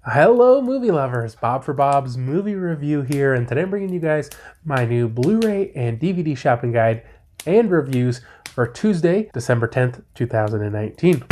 Hello movie lovers, Bob for Bob's Movie Review here, and today I'm bringing you guys my new Blu-ray and DVD shopping guide and reviews for Tuesday, December 10th, 2019.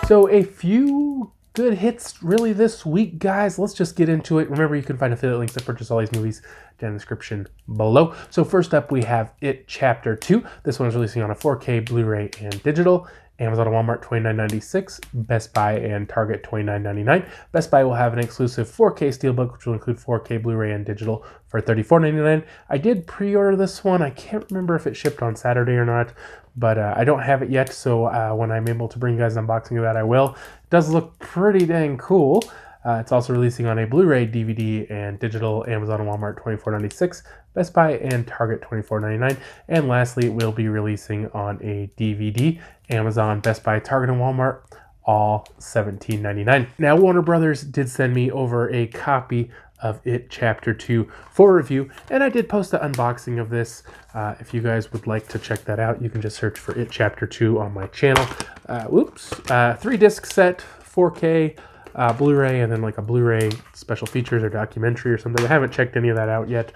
So a few good hits really this week, guys. Let's just get into it. Remember, you can find affiliate links to purchase all these movies down in the description below. So first up, we have It Chapter 2. This one's releasing on a 4K Blu-ray and digital. Amazon and Walmart $29.96, Best Buy and Target $29.99. Best Buy will have an exclusive 4K Steelbook, which will include 4K Blu-ray and digital for $34.99. I did pre-order this one. I can't remember if it shipped on Saturday or not, but I don't have it yet, so when I'm able to bring you guys an unboxing of that, I will. It does look pretty dang cool. It's also releasing on a Blu-ray, DVD, and digital. Amazon and Walmart $24.96, Best Buy and Target $24.99. And lastly, it will be releasing on a DVD. Amazon, Best Buy, Target, and Walmart, all $17.99. Now, Warner Brothers did send me over a copy of It Chapter 2 for review, and I did post an unboxing of this. If you guys would like to check that out, you can just search for It Chapter 2 on my channel. 3-disc set, 4K, Blu-ray, and then like a Blu-ray special features or documentary or something. I haven't checked any of that out yet.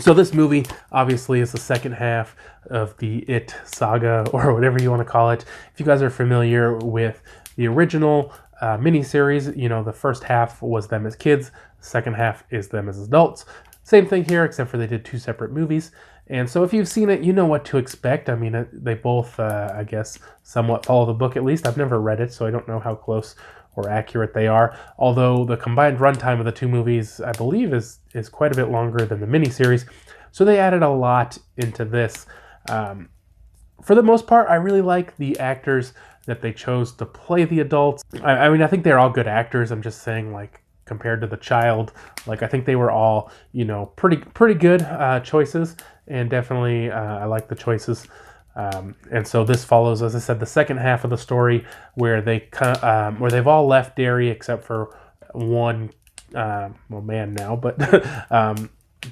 So this movie obviously is the second half of the It saga, or whatever you want to call it. If you guys are familiar with the original miniseries, you know, the first half was them as kids, the second half is them as adults. Same thing here, except for they did two separate movies. And so if you've seen it, you know what to expect. I mean, they both, I guess, somewhat follow the book at least. I've never read it, so I don't know how close or accurate they are. Although the combined runtime of the two movies, I believe, is quite a bit longer than the miniseries. So they added a lot into this. For the most part, I really like the actors that they chose to play the adults. I mean, I think they're all good actors. I'm just saying, like, compared to the child, like, I think they were all, you know, pretty good choices. And definitely, I like the choices. And so this follows, as I said, the second half of the story where they've all left Derry except for one, man now, but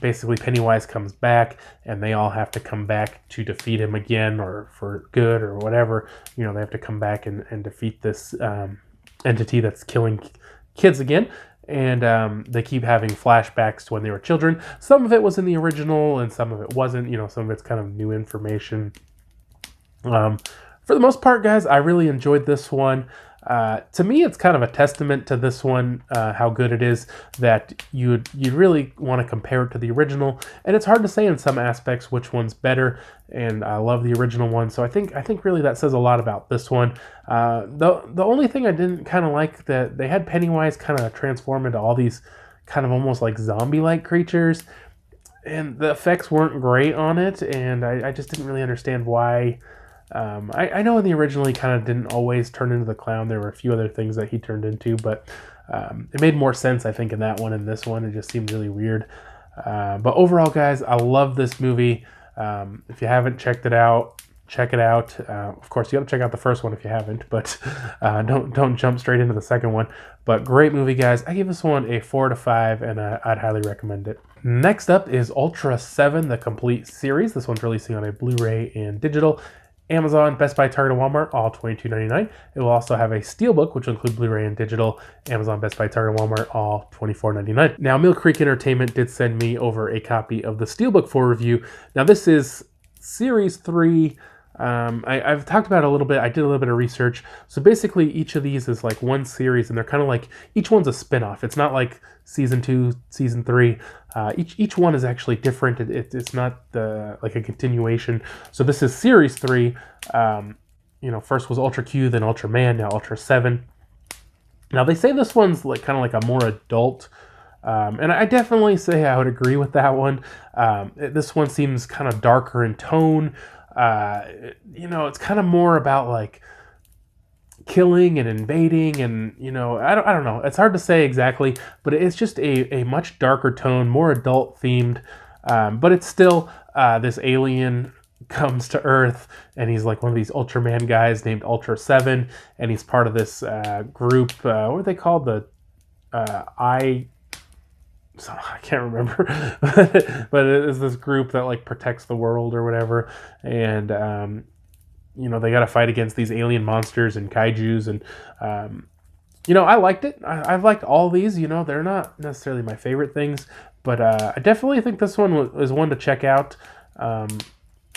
basically Pennywise comes back and they all have to come back to defeat him again, or for good or whatever. You know, they have to come back and defeat this entity that's killing kids again. And they keep having flashbacks to when they were children. Some of it was in the original and some of it wasn't. You know, some of it's kind of new information. For the most part, guys, I really enjoyed this one. To me, it's kind of a testament to this one, how good it is, that you really want to compare it to the original. And it's hard to say in some aspects which one's better, and I love the original one. So I think really that says a lot about this one. The only thing I didn't kind of like, that they had Pennywise kind of transform into all these kind of almost like zombie-like creatures, and the effects weren't great on it, and I just didn't really understand why. I know in the original he kind of didn't always turn into the clown. There were a few other things that he turned into, but it made more sense, I think, in that one. And this one, it just seemed really weird. But overall, guys, I love this movie. If you haven't checked it out, check it out. Of course, you got to check out the first one if you haven't, but don't jump straight into the second one. But great movie, guys. I give this one a 4 out of 5, and I'd highly recommend it. Next up is Ultraseven, the complete series. This one's releasing on a Blu-ray and digital. Amazon, Best Buy, Target, and Walmart, all $22.99. It will also have a Steelbook, which will include Blu-ray and digital. Amazon, Best Buy, Target, and Walmart, all $24.99. Now, Mill Creek Entertainment did send me over a copy of the Steelbook for review. Now, this is Series 3. I've talked about it a little bit. I did a little bit of research. So basically, each of these is like one series, and they're kind of like, each one's a spin-off. It's not like Season 2, Season 3. Each one is actually different. It's not like a continuation. So this is Series 3. First was Ultra Q, then Ultraman, now Ultraseven. Now, they say this one's like kind of like a more adult, and I definitely say I would agree with that one. This one seems kind of darker in tone. It's kind of more about like killing and invading, and I don't know. It's hard to say exactly, but it's just a much darker tone, more adult themed. But it's still this alien comes to Earth, and he's like one of these Ultraman guys named Ultraseven, and he's part of this group. What are they called? The so I can't remember, but it is this group that like protects the world or whatever, and you know, they got to fight against these alien monsters and kaijus, and you know, I liked it. I've liked all these. You know, they're not necessarily my favorite things, but I definitely think this one is one to check out.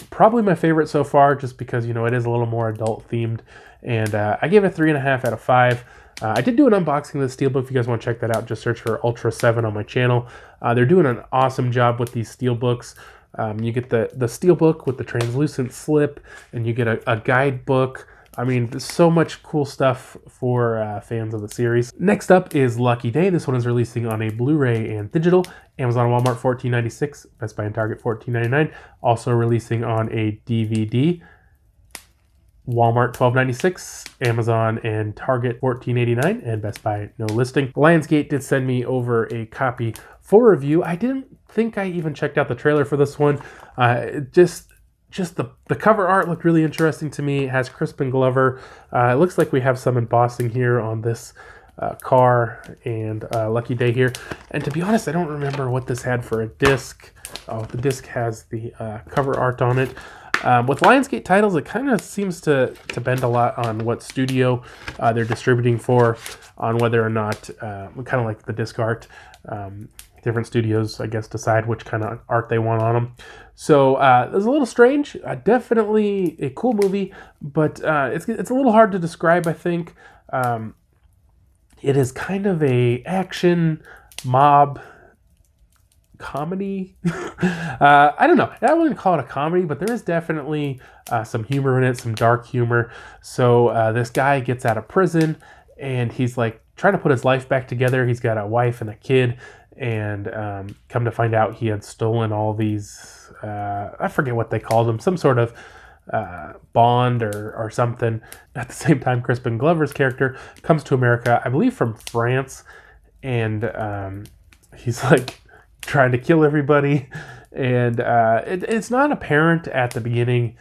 Probably my favorite so far, just because, you know, it is a little more adult themed, and I gave it a 3.5 out of 5. I did do an unboxing of the steelbook. If you guys want to check that out, just search for Ultraseven on my channel. They're doing an awesome job with these steelbooks. You get the steelbook with the translucent slip, and you get a guidebook. I mean, there's so much cool stuff for fans of the series. Next up is Lucky Day. This one is releasing on a Blu-ray and digital. Amazon and Walmart $14.96, Best Buy and Target $14.99. Also releasing on a DVD. Walmart $12.96, Amazon and Target $14.89, and Best Buy no listing. Lionsgate did send me over a copy for review. I didn't think I even checked out the trailer for this one. Just the cover art looked really interesting to me. It has Crispin Glover. It looks like we have some embossing here on this car and Lucky Day here. And to be honest, I don't remember what this had for a disc. Oh, the disc has the cover art on it. With Lionsgate titles, it kind of seems to bend a lot on what studio they're distributing for, on whether or not, kind of like the disc art. Different studios, I guess, decide which kind of art they want on them. So it was a little strange. Definitely a cool movie, but it's a little hard to describe, I think. It is kind of a action mob comedy. I don't know. I wouldn't call it a comedy, but there is definitely some humor in it, some dark humor. So this guy gets out of prison, and he's like trying to put his life back together. He's got a wife and a kid, and come to find out he had stolen all these, I forget what they called them, some sort of bond or something. At the same time, Crispin Glover's character comes to America, I believe from France, and he's like trying to kill everybody, and it's not apparent at the beginning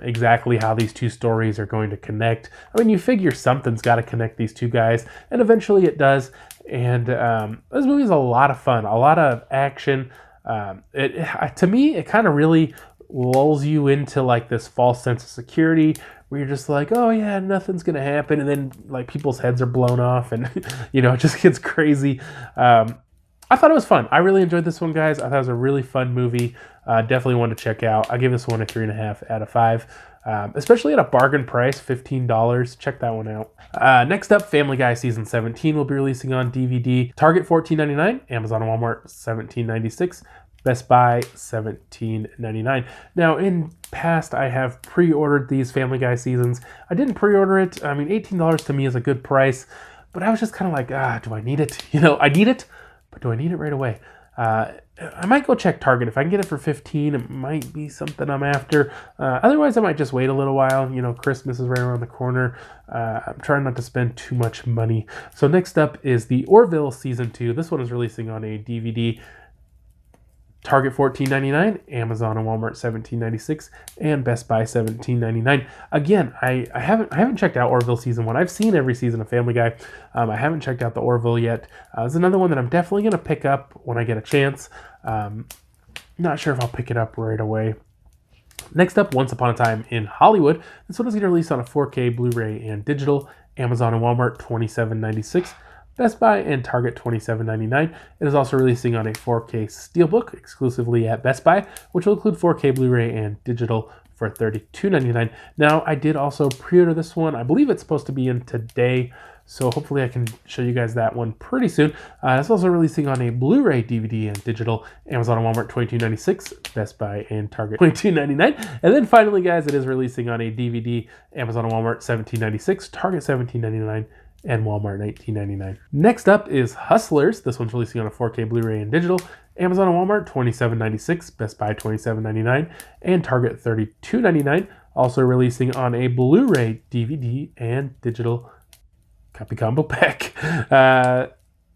exactly how these two stories are going to connect. I mean, you figure something's got to connect these two guys, and eventually it does. And this movie is a lot of fun, a lot of action. To me, it kind of really lulls you into like this false sense of security, where you're just like, oh yeah, nothing's gonna happen, and then like people's heads are blown off, and you know, it just gets crazy. I thought it was fun. I really enjoyed this one, guys. I thought it was a really fun movie. Definitely one to check out. I give this one a 3.5 out of 5. Especially at a bargain price, $15. Check that one out. Next up, Family Guy Season 17 will be releasing on DVD. Target $14.99, Amazon and Walmart $17.96, Best Buy $17.99. Now, in past, I have pre-ordered these Family Guy seasons. I didn't pre-order it. I mean, $18 to me is a good price, but I was just kind of like, do I need it? You know, I need it, but do I need it right away? I might go check Target. If I can get it for $15, it might be something I'm after. Otherwise, I might just wait a little while. You know, Christmas is right around the corner. I'm trying not to spend too much money. So next up is the Orville Season 2. This one is releasing on a DVD. Target $14.99, Amazon and Walmart $17.96, and Best Buy $17.99. Again, I haven't checked out Orville Season 1. I've seen every season of Family Guy. I haven't checked out the Orville yet. It's another one that I'm definitely going to pick up when I get a chance. Not sure if I'll pick it up right away. Next up, Once Upon a Time in Hollywood. This one is going to release on a 4K Blu-ray and digital. Amazon and Walmart $27.96. Best Buy and Target $27.99. It is also releasing on a 4K Steelbook exclusively at Best Buy, which will include 4K Blu-ray and digital for $32.99. Now, I did also pre-order this one. I believe it's supposed to be in today, so hopefully I can show you guys that one pretty soon. It's also releasing on a Blu-ray, DVD, and digital. Amazon and Walmart $22.96, Best Buy and Target $22.99. And then finally, guys, it is releasing on a DVD. Amazon and Walmart $17.96, Target $17.99, and Walmart $19.99. Next up is Hustlers. This one's releasing on a 4K Blu-ray and digital. Amazon and Walmart $27.96, Best Buy $27.99, and Target $32.99. Also releasing on a Blu-ray, DVD, and digital copy combo pack.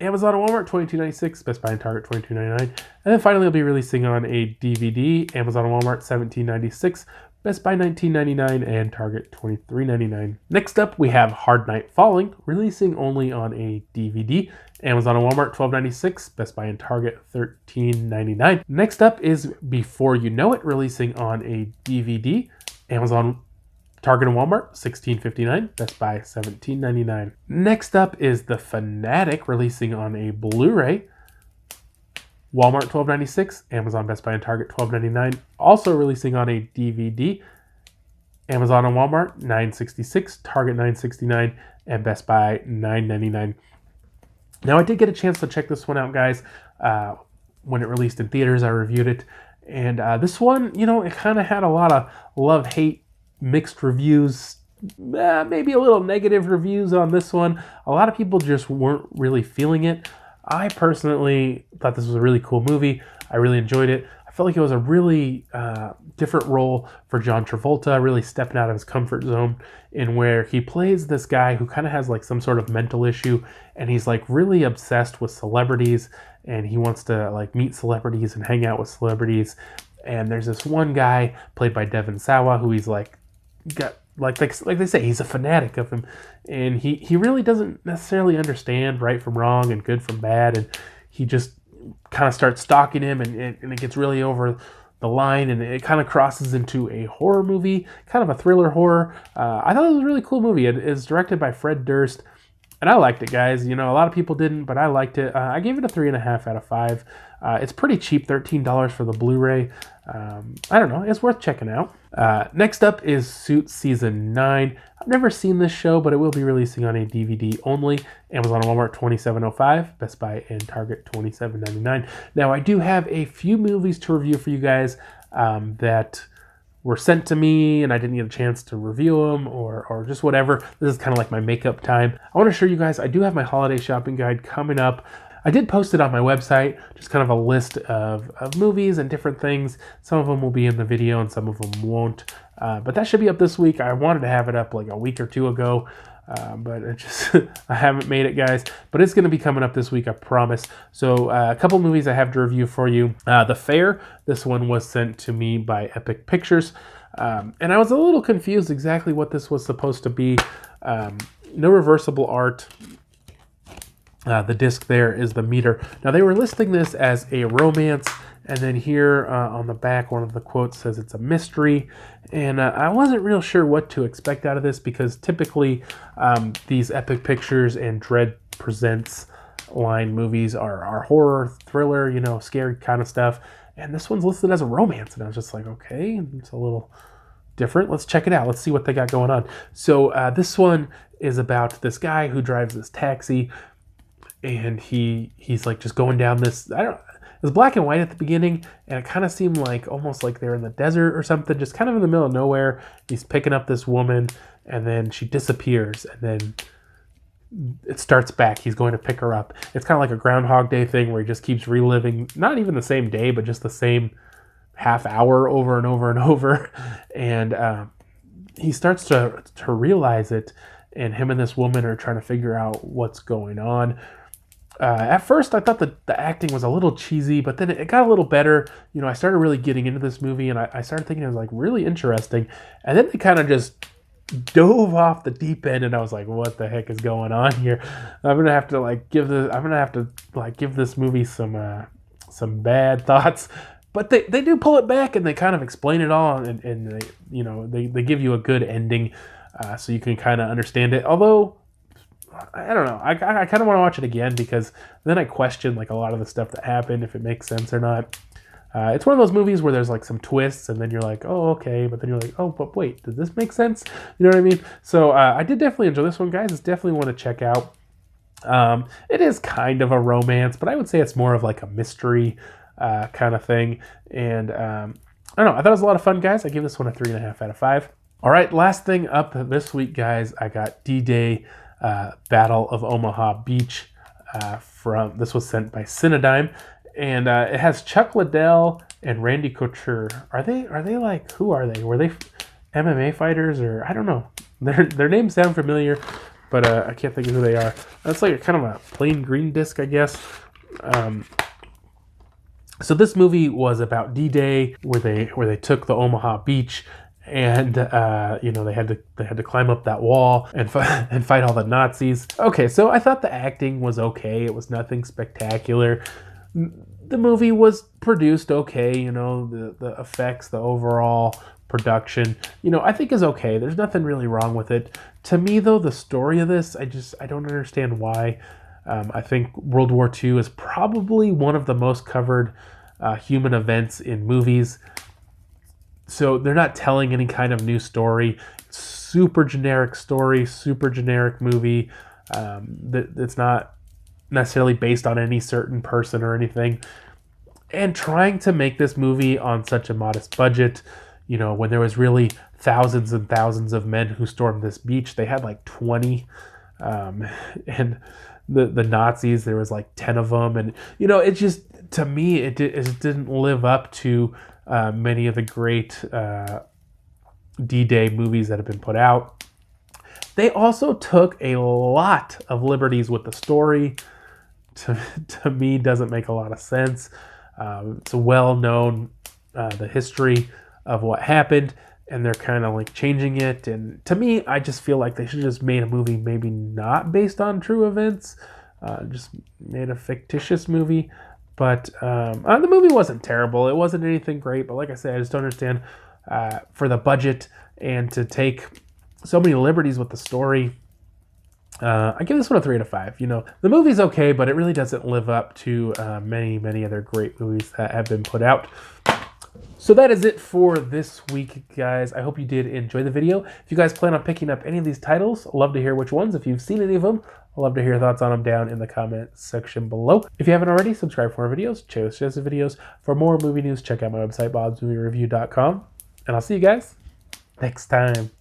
Amazon and Walmart $22.96, Best Buy and Target $22.99. And then finally it'll be releasing on a DVD. Amazon and Walmart $17.96, Best Buy $19.99, and Target $23.99. Next up, we have Hard Night Falling, releasing only on a DVD. Amazon and Walmart $12.96, Best Buy and Target $13.99. Next up is Before You Know It, releasing on a DVD. Amazon, Target and Walmart $16.59, Best Buy $17.99. Next up is The Fanatic, releasing on a Blu-ray. Walmart $12.96, Amazon, Best Buy and Target $12.99. Also releasing on a DVD. Amazon and Walmart $9.66, Target $9.69, and Best Buy $9.99. Now, I did get a chance to check this one out, guys. When it released in theaters, I reviewed it. And this one, you know, it kind of had a lot of love-hate mixed reviews, maybe a little negative reviews on this one. A lot of people just weren't really feeling it. I personally thought this was a really cool movie. I really enjoyed it. I felt like it was a really different role for John Travolta, really stepping out of his comfort zone, in where he plays this guy who kind of has like some sort of mental issue, and he's like really obsessed with celebrities, and he wants to like meet celebrities and hang out with celebrities. And there's this one guy played by Devon Sawa who he's like got like they say, he's a fanatic of him, and he really doesn't necessarily understand right from wrong and good from bad, and he just kind of starts stalking him, and it gets really over the line, and it kind of crosses into a horror movie, kind of a thriller horror. I thought it was a really cool movie. It is directed by Fred Durst, and I liked it, guys. You know, a lot of people didn't, but I liked it. I gave it a 3.5 out of 5. It's pretty cheap, $13 for the Blu-ray. I don't know, it's worth checking out. Next up is Suits Season 9. I've never seen this show, but it will be releasing on a DVD only. Amazon and Walmart $27.05, Best Buy and Target $27.99. Now, I do have a few movies to review for you guys that were sent to me, and I didn't get a chance to review them or just whatever. This is kind of like my makeup time. I want to show you guys, I do have my holiday shopping guide coming up. I did post it on my website, just kind of a list of movies and different things. Some of them will be in the video and some of them won't. But that should be up this week. I wanted to have it up like a week or two ago, but it just I haven't made it, guys. But it's going to be coming up this week, I promise. So a couple movies I have to review for you. The Fair, this one was sent to me by Epic Pictures. And I was a little confused exactly what this was supposed to be. No reversible art. The disc there is the meter. Now, they were listing this as a romance, and then here on the back, one of the quotes says it's a mystery. And I wasn't real sure what to expect out of this, because typically these Epic Pictures and Dread Presents line movies are horror, thriller, you know, scary kind of stuff. And this one's listed as a romance, and I was just like, okay, it's a little different. Let's check it out. Let's see what they got going on. So this one is about this guy who drives this taxi, and he's like just going down this, it was black and white at the beginning, and it kind of seemed like almost like they're in the desert or something, just kind of in the middle of nowhere. He's picking up this woman, and then she disappears, and then it starts back. He's going to pick her up. It's kind of like a Groundhog Day thing where he just keeps reliving, not even the same day, but just the same half hour over and over and over. And he starts to realize it, and him and this woman are trying to figure out what's going on. At first, I thought that the acting was a little cheesy, but then it got a little better. You know, I started really getting into this movie, and I started thinking it was like really interesting. And then they kind of just dove off the deep end, and I was like, "What the heck is going on here?" I'm gonna have to give this movie some bad thoughts. But they do pull it back, and they kind of explain it all, and they give you a good ending, so you can kind of understand it. Although, I don't know. I kind of want to watch it again, because then I question like a lot of the stuff that happened, if it makes sense or not. It's one of those movies where there's like some twists, and then you're like, oh, okay. But then you're like, oh, but wait, did this make sense? You know what I mean? So I did definitely enjoy this one, guys. It's definitely one to check out. It is kind of a romance, but I would say it's more of like a mystery kind of thing. And I don't know. I thought it was a lot of fun, guys. I give this one a 3.5 out of 5. All right, last thing up this week, guys. I got DDay. Battle of Omaha Beach. This was sent by Cinedigm, and it has Chuck Liddell and Randy Couture. Are they like, who are they? Were they MMA fighters, or I don't know. Their names sound familiar, but I can't think of who they are. That's like kind of a plain green disc, I guess. So this movie was about D-Day, where they took the Omaha Beach, and they had to climb up that wall and fight all the Nazis. Okay, so I thought the acting was okay. It was nothing spectacular. The movie was produced okay. The effects, the overall production, I think is okay. There's nothing really wrong with it. To me, though, the story of this, I don't understand why. I think World War II is probably one of the most covered human events in movies. So they're not telling any kind of new story. Super generic story, super generic movie. It's not necessarily based on any certain person or anything. And trying to make this movie on such a modest budget, when there was really thousands and thousands of men who stormed this beach. They had like 20. And the Nazis, there was like 10 of them. And, it just, to me, it didn't live up to many of the great D-Day movies that have been put out. They also took a lot of liberties with the story. To me, doesn't make a lot of sense. It's well known, the history of what happened, and they're kind of like changing it. And to me, I just feel like they should have just made a movie maybe not based on true events, just made a fictitious movie. But the movie wasn't terrible. It wasn't anything great. But like I said, I just don't understand for the budget and to take so many liberties with the story. I give this one a 3 out of 5. The movie's okay, but it really doesn't live up to many, many other great movies that have been put out. So that is it for this week, guys. I hope you did enjoy the video. If you guys plan on picking up any of these titles, I'd love to hear which ones. If you've seen any of them, I'd love to hear your thoughts on them down in the comment section below. If you haven't already, subscribe for more videos, check out suggested videos. For more movie news, check out my website, BobsMovieReview.com. And I'll see you guys next time.